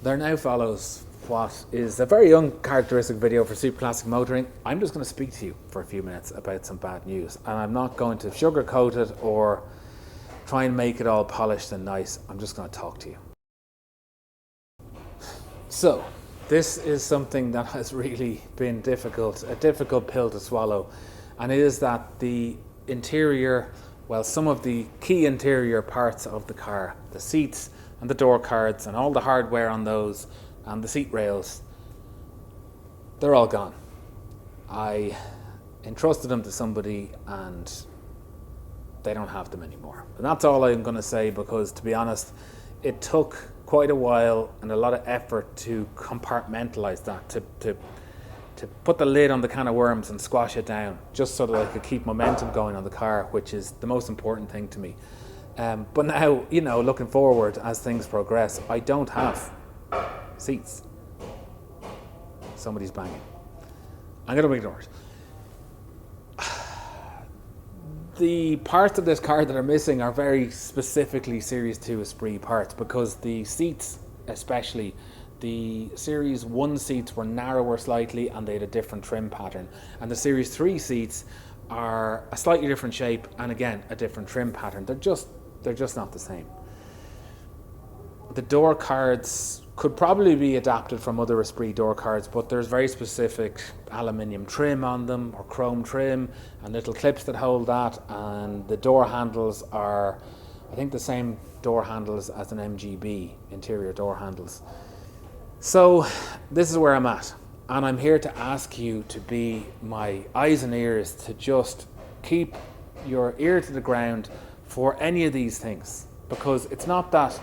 There now follows what is a very uncharacteristic video for super classic motoring. I'm just going to speak to you for a few minutes about some bad news, and I'm not going to sugarcoat it or try and make it all polished and nice. I'm just going to talk to you. So, this is something that has really been a difficult pill to swallow, and it is that the interior, well, some of the key interior parts of the car, the seats and the door cards and all the hardware on those and the seat rails, they're all gone. I entrusted them to somebody and they don't have them anymore. And that's all I'm going to say, because to be honest, it took quite a while and a lot of effort to compartmentalize that, to put the lid on the can of worms and squash it down, just so that I could keep momentum going on the car, which is the most important thing to me. But now, looking forward as things progress, I don't have seats. Somebody's banging. I'm going to ignore it. The parts of this car that are missing are very specifically Series 2 Esprit parts, because the seats, especially the Series 1 seats, were narrower slightly and they had a different trim pattern. And the Series 3 seats are a slightly different shape and again, a different trim pattern. They're just not the same. The door cards could probably be adapted from other Esprit door cards, but there's very specific aluminium trim on them, or chrome trim, and little clips that hold that, and the door handles are, I think, the same door handles as an MGB, interior door handles. So this is where I'm at, and I'm here to ask you to be my eyes and ears, to just keep your ear to the ground for any of these things, because it's not that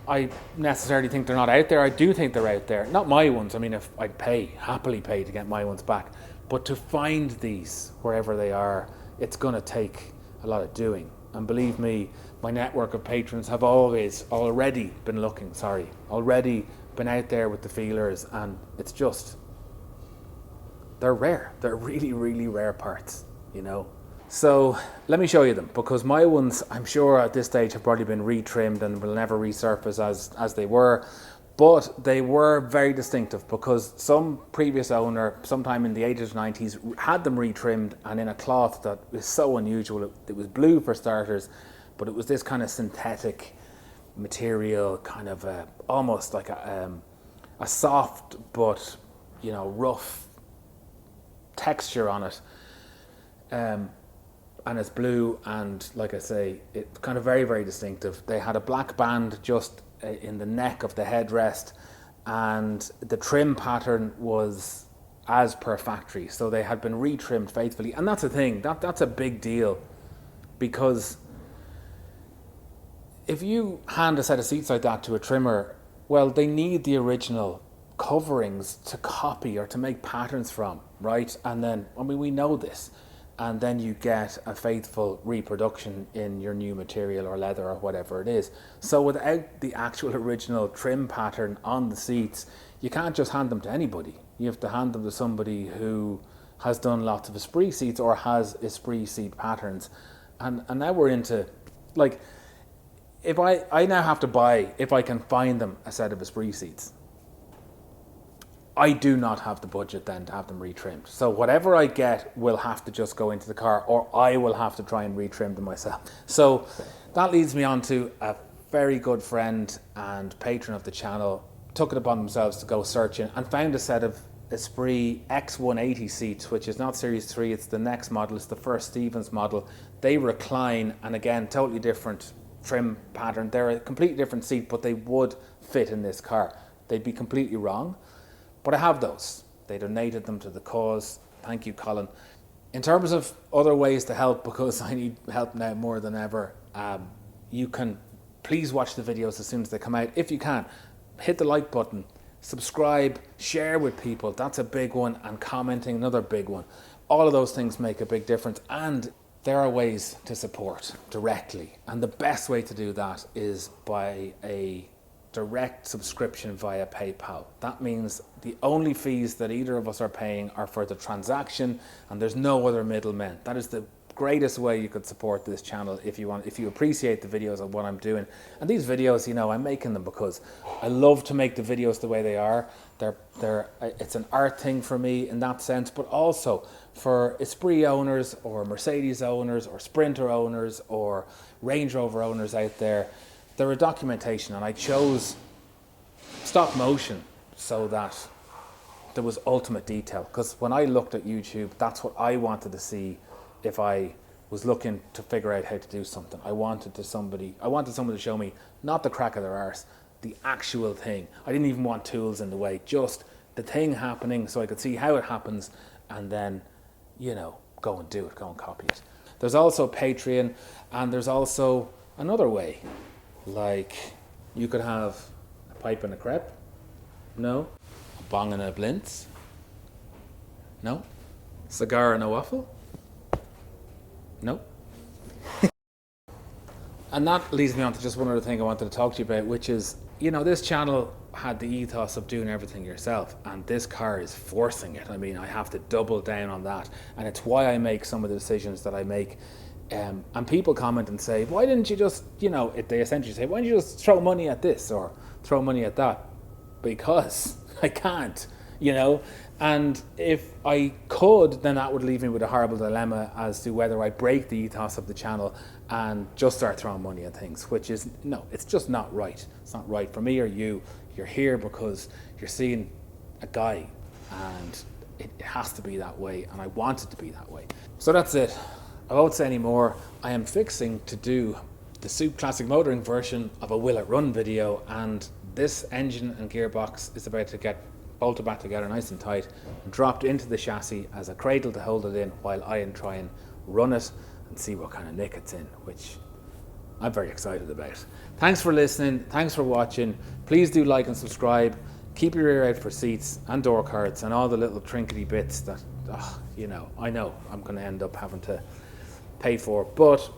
I necessarily think they're not out there. I do think they're out there. Not my ones. I mean, if I'd happily pay to get my ones back. But to find these wherever they are, it's going to take a lot of doing. And believe me, my network of patrons have already been out there with the feelers, and it's just, they're rare. They're really, really rare parts, So let me show you them, because my ones, I'm sure at this stage, have probably been retrimmed and will never resurface as they were. But they were very distinctive, because some previous owner, sometime in the 80s or 90s, had them retrimmed and in a cloth that is so unusual. It was blue for starters, but it was this kind of synthetic material, kind of almost like a soft but rough texture on it. And it's blue, and like I say, it's kind of very, very distinctive. They had a black band just in the neck of the headrest, and the trim pattern was as per factory. So they had been retrimmed faithfully, and that's a thing. That's a big deal, because if you hand a set of seats like that to a trimmer, well, they need the original coverings to copy or to make patterns from, right? And then, we know this. And then you get a faithful reproduction in your new material or leather or whatever it is. So without the actual original trim pattern on the seats, you can't just hand them to anybody. You have to hand them to somebody who has done lots of Esprit seats or has Esprit seat patterns. And now we're into, like, if I now have to buy, if I can find them, a set of Esprit seats, I do not have the budget then to have them retrimmed. So whatever I get will have to just go into the car, or I will have to try and retrim them myself. So that leads me on to a very good friend and patron of the channel, took it upon themselves to go searching and found a set of Esprit X180 seats, which is not Series 3, it's the next model, it's the first Stevens model. They recline, and again, totally different trim pattern. They're a completely different seat, but they would fit in this car. They'd be completely wrong. But I have those. They donated them to the cause. Thank you, Colin. In terms of other ways to help, because I need help now more than ever, you can please watch the videos as soon as they come out. If you can, hit the like button, subscribe, share with people. That's a big one. And commenting, another big one. All of those things make a big difference. And there are ways to support directly. And the best way to do that is by a direct subscription via PayPal. That means the only fees that either of us are paying are for the transaction, and there's no other middlemen. That is the greatest way you could support this channel if you appreciate the videos of what I'm doing. And these videos, you know, I'm making them because I love to make the videos the way they are. It's an art thing for me in that sense, but also for Esprit owners or Mercedes owners or Sprinter owners or Range Rover owners out there. They're a documentation, and I chose stop motion so that there was ultimate detail, because when I looked at YouTube, that's what I wanted to see. If I was looking to figure out how to do something, I wanted someone to show me not the crack of their arse, the actual thing. I didn't even want tools in the way, just the thing happening so I could see how it happens, and then, you know, go and do it, go and copy it. There's also Patreon, and there's also another way. Like, you could have a pipe and a crepe. No. A bong and a blintz. No. Cigar and a waffle. No. And that leads me on to just one other thing I wanted to talk to you about, which is, you know, this channel had the ethos of doing everything yourself, and this car is forcing it. I mean, I have to double down on that, and it's why I make some of the decisions that I make. And people comment and say, why didn't you just, you know, they essentially say, why don't you just throw money at this or throw money at that? Because I can't, you know. And if I could, then that would leave me with a horrible dilemma as to whether I break the ethos of the channel and just start throwing money at things, which is, no, it's just not right. It's not right for me or you. You're here because you're seeing a guy, and it has to be that way, and I want it to be that way. So that's it. I won't say any more. I am fixing to do the Soup Classic Motoring version of a Will It Run video, and this engine and gearbox is about to get bolted back together nice and tight and dropped into the chassis as a cradle to hold it in while I try and run it and see what kind of nick it's in, which I'm very excited about. Thanks for listening. Thanks for watching. Please do like and subscribe. Keep your ear out for seats and door cards and all the little trinkety bits that, you know, I know I'm going to end up having to pay for, but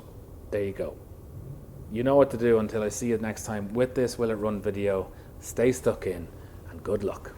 there you go. You know what to do until I see you next time with this Will It Run video. Stay stuck in, and good luck.